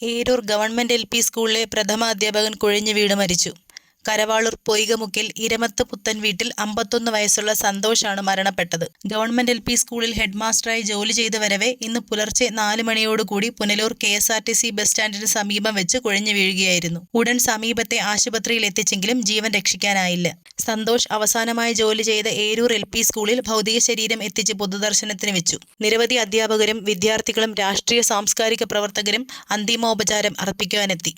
Eroor government LP സ്കൂളിലെ പ്രഥമാധ്യാപകൻ കുഴഞ്ഞു വീണ് മരിച്ചു. കരവാളൂർ പൊയ്കമുക്കിൽ ഇരമത്ത് പുത്തൻ വീട്ടിൽ 51 വയസ്സുള്ള സന്തോഷാണ് മരണപ്പെട്ടത്. ഗവൺമെന്റ് LP സ്കൂളിൽ ഹെഡ്മാസ്റ്ററായി ജോലി ചെയ്തു വരവെ ഇന്ന് പുലർച്ചെ 4 മണിയോടുകൂടി പുനലൂർ KSRTC ബസ് സ്റ്റാൻഡിന് സമീപം വെച്ച് കുഴഞ്ഞു വീഴുകയായിരുന്നു. ഉടൻ സമീപത്തെ ആശുപത്രിയിൽ എത്തിച്ചെങ്കിലും ജീവൻ രക്ഷിക്കാനായില്ല. സന്തോഷ് അവസാനമായി ജോലി ചെയ്ത ഏരൂർ LP സ്കൂളിൽ ഭൗതിക ശരീരം എത്തിച്ച് പൊതുദർശനത്തിന് വെച്ചു. നിരവധി അധ്യാപകരും വിദ്യാർത്ഥികളും രാഷ്ട്രീയ സാംസ്കാരിക പ്രവർത്തകരും അന്തിമോപചാരം അർപ്പിക്കുവാനെത്തി.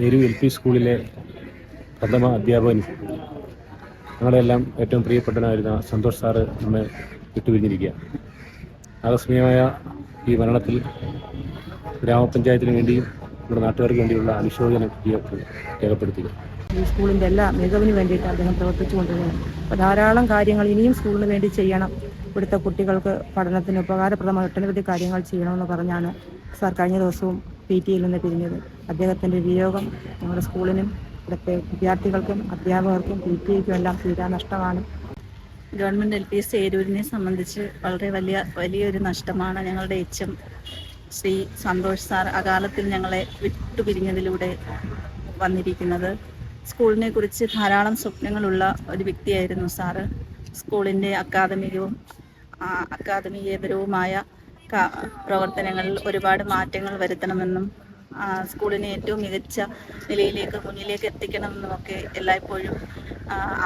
ഏരൂർ LP സ്കൂളിലെ പ്രഥമ അധ്യാപകൻ, ഞങ്ങളെല്ലാം ഏറ്റവും പ്രിയപ്പെട്ടവനായിരുന്ന സന്തോഷ് സാറ് നമ്മെ വിട്ടുപിരിഞ്ഞിരിക്കുക. ആകസ്മികമായ ഈ മരണത്തിൽ ഗ്രാമപഞ്ചായത്തിന് വേണ്ടിയും നമ്മുടെ നാട്ടുകാർക്ക് വേണ്ടിയുള്ള അനുശോചനം രേഖപ്പെടുത്തുക. ഈ സ്കൂളിൻ്റെ എല്ലാ മികവിന് വേണ്ടിയിട്ട് അദ്ദേഹം പ്രവർത്തിച്ചുകൊണ്ടിരുന്നത്. അപ്പോൾ ധാരാളം കാര്യങ്ങൾ ഇനിയും സ്കൂളിന് വേണ്ടി ചെയ്യണം. ഇവിടുത്തെ കുട്ടികൾക്ക് പഠനത്തിന് ഉപകാരപ്രദമായ ഒട്ടനവധി കാര്യങ്ങൾ ചെയ്യണമെന്ന് പറഞ്ഞാണ് സാർ കഴിഞ്ഞ ദിവസവും PTയിൽ നിന്ന് പിരിഞ്ഞത്. അദ്ദേഹത്തിൻ്റെ വിയോഗം ഞങ്ങളുടെ സ്കൂളിനും ഇവിടുത്തെ വിദ്യാർത്ഥികൾക്കും അധ്യാപകർക്കും PTയ്ക്കും എല്ലാം തീരാ നഷ്ടമാണ്. ഗവൺമെൻറ് LP ഏരൂരിനെ സംബന്ധിച്ച് വളരെ വലിയൊരു നഷ്ടമാണ്. ഞങ്ങളുടെ HM ശ്രീ സന്തോഷ് സാർ അകാലത്തിൽ ഞങ്ങളെ വിട്ടുപിരിഞ്ഞതിലൂടെ വന്നിരിക്കുന്നത്. സ്കൂളിനെ കുറിച്ച് ധാരാളം സ്വപ്നങ്ങളുള്ള ഒരു വ്യക്തിയായിരുന്നു സാറ്. സ്കൂളിൻ്റെ അക്കാദമികേതരവുമായ പ്രവർത്തനങ്ങളിൽ ഒരുപാട് മാറ്റങ്ങൾ വരുത്തണമെന്നും സ്കൂളിനെ ഏറ്റവും മികച്ച മുന്നിലേക്ക് എത്തിക്കണമെന്നുമൊക്കെ എല്ലായ്പ്പോഴും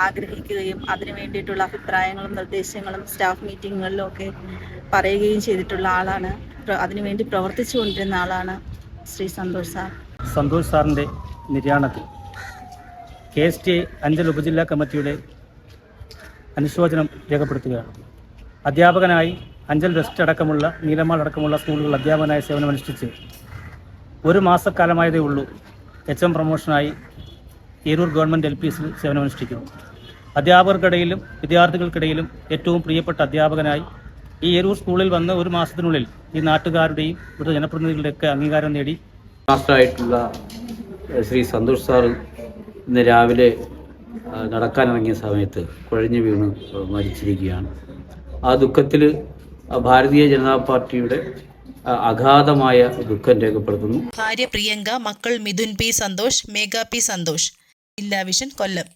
ആഗ്രഹിക്കുകയും അതിനു വേണ്ടിയിട്ടുള്ള അഭിപ്രായങ്ങളും നിർദ്ദേശങ്ങളും സ്റ്റാഫ് മീറ്റിങ്ങുകളിലും ഒക്കെ പറയുകയും ചെയ്തിട്ടുള്ള ആളാണ്. അതിനുവേണ്ടി പ്രവർത്തിച്ചു കൊണ്ടിരുന്ന ആളാണ് ശ്രീ സന്തോഷ് സാർ. സന്തോഷ് സാറിൻ്റെ നിര്യാണത്തിൽ KSTA അഞ്ചൽ ഉപജില്ലാ കമ്മിറ്റിയുടെ അനുശോചനം രേഖപ്പെടുത്തുകയാണ്. അധ്യാപകനായി അഞ്ചൽ വെസ്റ്റ് അടക്കമുള്ള നീലമാൾ അടക്കമുള്ള സ്കൂളുകളിൽ അധ്യാപകനായ സേവനമനുഷ്ഠിച്ച് 1 മാസക്കാലമായതേ ഉള്ളൂ HM പ്രൊമോഷനായി ഏരൂർ ഗവൺമെൻറ് LPയിൽ സേവനമനുഷ്ഠിക്കുന്നു. അധ്യാപകർക്കിടയിലും വിദ്യാർത്ഥികൾക്കിടയിലും ഏറ്റവും പ്രിയപ്പെട്ട അധ്യാപകനായി ഈ ഏരൂർ സ്കൂളിൽ വന്ന് 1 മാസത്തിനുള്ളിൽ ഈ നാട്ടുകാരുടെയും ഇവിടുത്തെ ജനപ്രതിനിധികളുടെയൊക്കെ അംഗീകാരം നേടി. മാസ്റ്ററായിട്ടുള്ള ശ്രീ സന്തോഷ് സാർ ഇന്ന് രാവിലെ നടക്കാനിറങ്ങിയ സമയത്ത് കുഴഞ്ഞു വീണ് മരിച്ചിരിക്കുകയാണ്. ആ ദുഃഖത്തിൽ ഭാരതീയ ജനതാ പാർട്ടിയുടെ അഗാധമായ ദുഃഖം രേഖപ്പെടുത്തുന്നു. ഭാര്യ പ്രിയങ്ക, മക്കൾ മിഥുൻ P. സന്തോഷ്, മേഘ P. സന്തോഷ്. ജില്ലാ വിഷൻ, കൊല്ലം.